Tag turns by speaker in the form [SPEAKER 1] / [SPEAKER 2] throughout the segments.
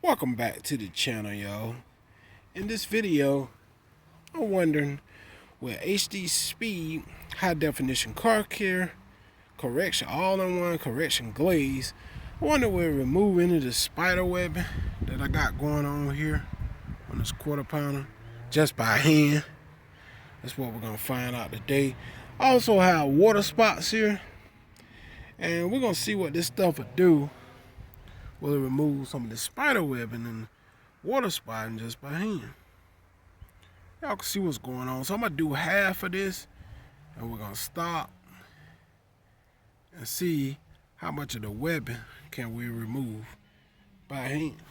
[SPEAKER 1] Welcome back to the channel, y'all. In this video, I'm wondering, will HD speed, high definition car care, correction all-in-one, correction glaze, I wonder will it remove any of the spider webbing that I got going on here on this quarter pounder just by hand. That's what we're gonna find out today. I also have water spots here, and we're gonna see what this stuff will do. Will it remove some of the spider webbing and water spotting just by hand? Y'all can see what's going on. So I'm gonna do half of this, and we're gonna stop and see how much of the webbing can we remove by hand.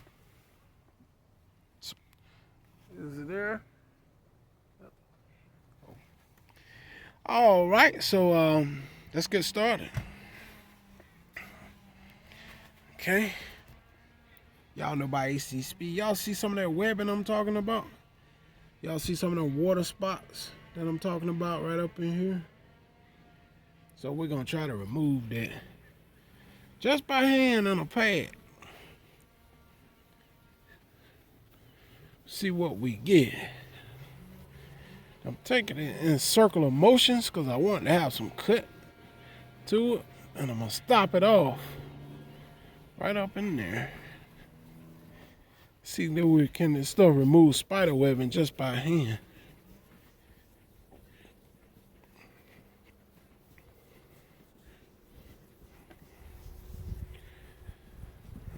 [SPEAKER 1] So, is it there? All right, so let's get started. Okay. Y'all know about HD speed. Y'all see some of that webbing I'm talking about? Y'all see some of the water spots that I'm talking about right up in here? So we're gonna try to remove that just by hand on a pad. See what we get. I'm taking it in circular motions because I want to have some cut to it, and I'm gonna stop it off right up in there. See that we can still remove spider webbing just by hand.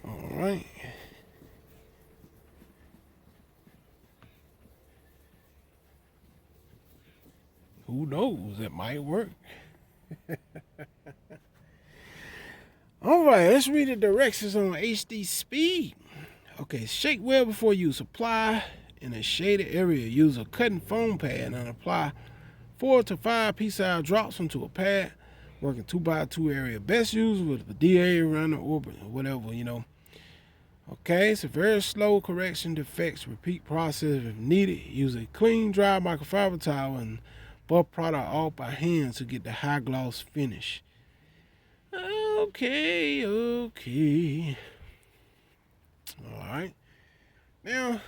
[SPEAKER 1] All right. Who knows? It might work. All right, let's read the directions on HD speed. Okay, shake well before use. Apply in a shaded area. Use a cutting foam pad and apply 4 to 5 pea-sized drops onto a pad. Working 2x2 area. Best used with the DA around the orbit or whatever, you know. Okay, it's a very slow correction defects. Repeat process if needed. Use a clean, dry microfiber towel and buff product off by hand to get the high gloss finish. Okay. Alright. Now,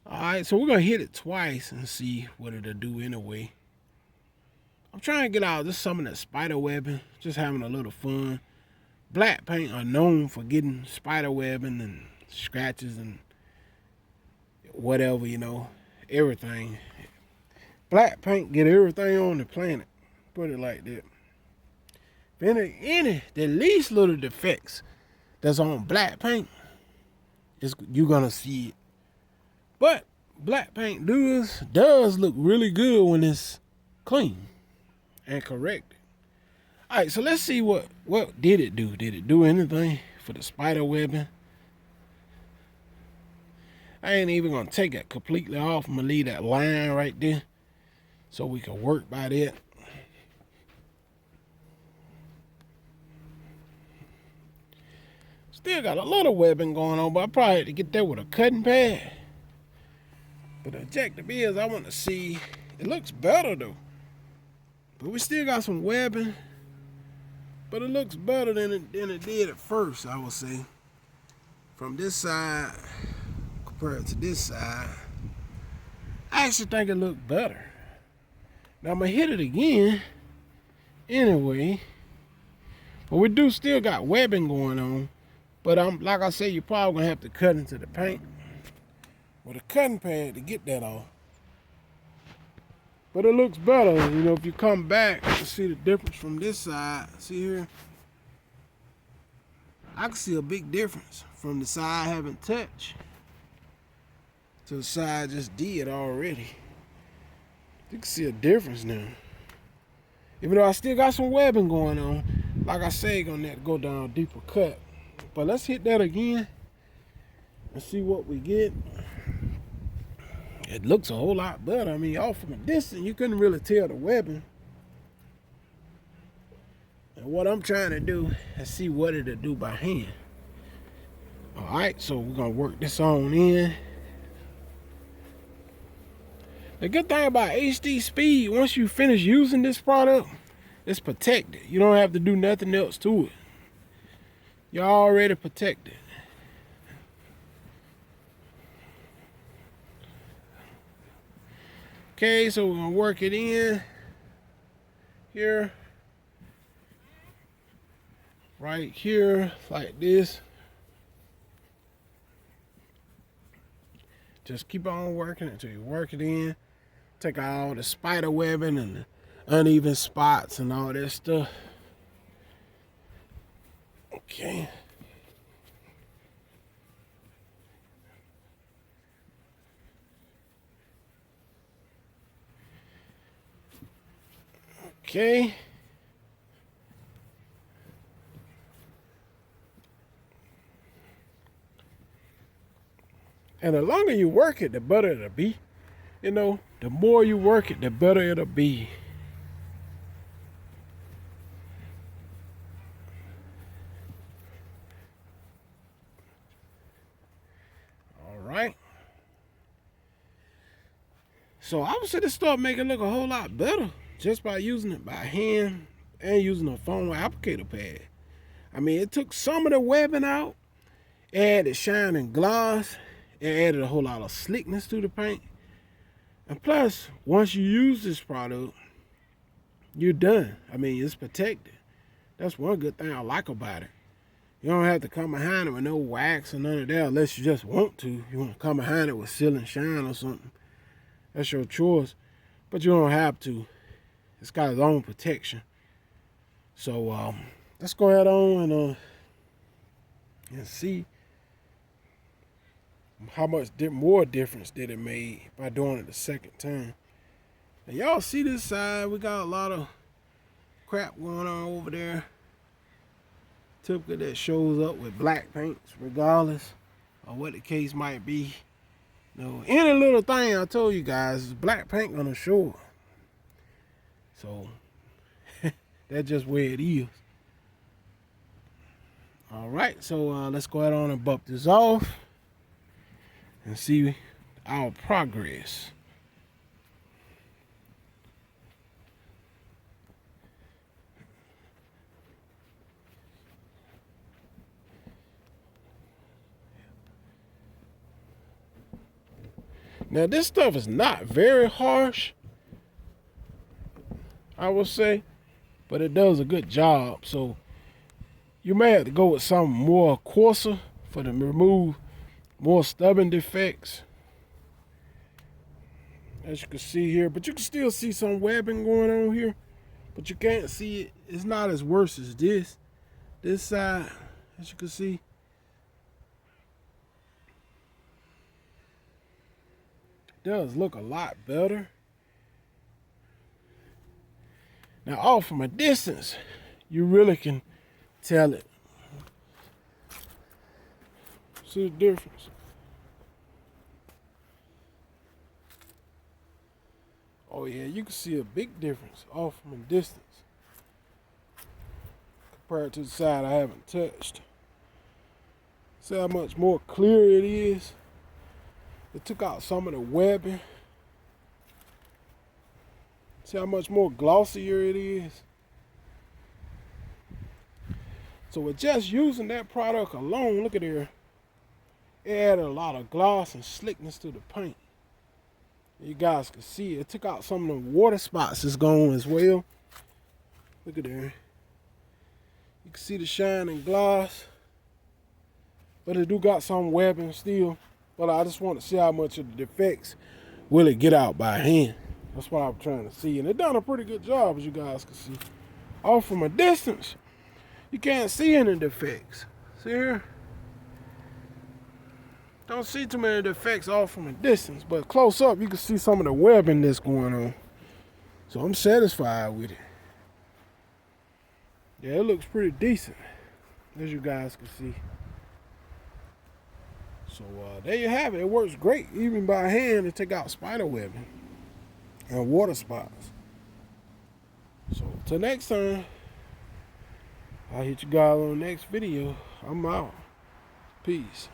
[SPEAKER 1] alright, so we're going to hit it twice and see what it'll do anyway. I'm trying to get out just some of that spider webbing, just having a little fun. Black paint are known for getting spider webbing and scratches and whatever, you know, everything. Black paint get everything on the planet, put it like that. If the least little defects that's on black paint, you're gonna see it. But black paint does look really good when it's clean and corrected. All right, so let's see what did it do. Did it do anything for the spider webbing? I ain't even gonna take it completely off. I'm gonna leave that line right there so we can work by that. Still got a little webbing going on, but I probably had to get that with a cutting pad. But the objective is I want to see, it looks better though. But we still got some webbing, but it looks better than it did at first, I would say. From this side compared to this side, I actually think it looked better. Now I'm gonna hit it again anyway, but we do still got webbing going on. But like I said, you're probably gonna have to cut into the paint with a cutting pad to get that off. But it looks better, you know, if you come back to see the difference from this side. See here? I can see a big difference from the side I haven't touched to the side I just did already. You can see a difference now. Even though I still got some webbing going on, like I say, gonna have to go down a deeper cut. But let's hit that again and see what we get. It looks a whole lot better. I mean, off from a distance, you couldn't really tell the webbing. And what I'm trying to do is see what it'll do by hand. All right, so we're gonna work this on in. The good thing about HD speed, once you finish using this product, it's protected. You don't have to do nothing else to it. You're already protected. Okay, so we're gonna work it in here, right here, like this. Just keep on working until you work it in. Take out all the spider webbing and the uneven spots and all that stuff. Okay. Okay. And the longer you work it, the better it'll be. You know, the more you work it, the better it'll be. All right. So I would say this stuff make it look a whole lot better just by using it by hand and using a foam applicator pad. I mean, it took some of the webbing out, added shine and gloss, it added a whole lot of slickness to the paint. And plus, once you use this product, you're done. I mean, it's protected. That's one good thing I like about it. You don't have to come behind it with no wax or none of that unless you just want to. You want to come behind it with seal and shine or something. That's your choice. But you don't have to. It's got its own protection. So let's go ahead on and see how much more difference did it made by doing it the second time. Now y'all see this side, we got a lot of crap going on over there. Typically that shows up with black paints regardless of what the case might be. You know, any little thing I told you guys is black paint gonna show. So that's just where it is. All right, so let's go ahead on and bump this off and see our progress. Now this stuff is not very harsh, I will say, but it does a good job. So you may have to go with something more coarser for to remove more stubborn defects, as you can see here. But you can still see some webbing going on here, but you can't see it. It's not as worse as this side, as you can see. It does look a lot better. Now off from a distance, you really can tell it. See the difference? Oh yeah, you can see a big difference off from a distance compared to the side I haven't touched. See how much more clear it is? It took out some of the webbing. See how much more glossier it is? So with just using that product alone, look at here, it added a lot of gloss and slickness to the paint. You guys can see it took out some of the water spots that's gone as well. Look at there. You can see the shine and gloss, but it do got some webbing still. But I just want to see how much of the defects will it get out by hand. That's what I'm trying to see. And it done a pretty good job, as you guys can see. Off from a distance, you can't see any defects. See here? Don't see too many defects off from a distance, but close up, you can see some of the webbing that's going on. So I'm satisfied with it. Yeah, it looks pretty decent, as you guys can see. So there you have it. It works great, even by hand, to take out spider webbing and water spots. So till next time, I'll hit you guys on the next video. I'm out. Peace.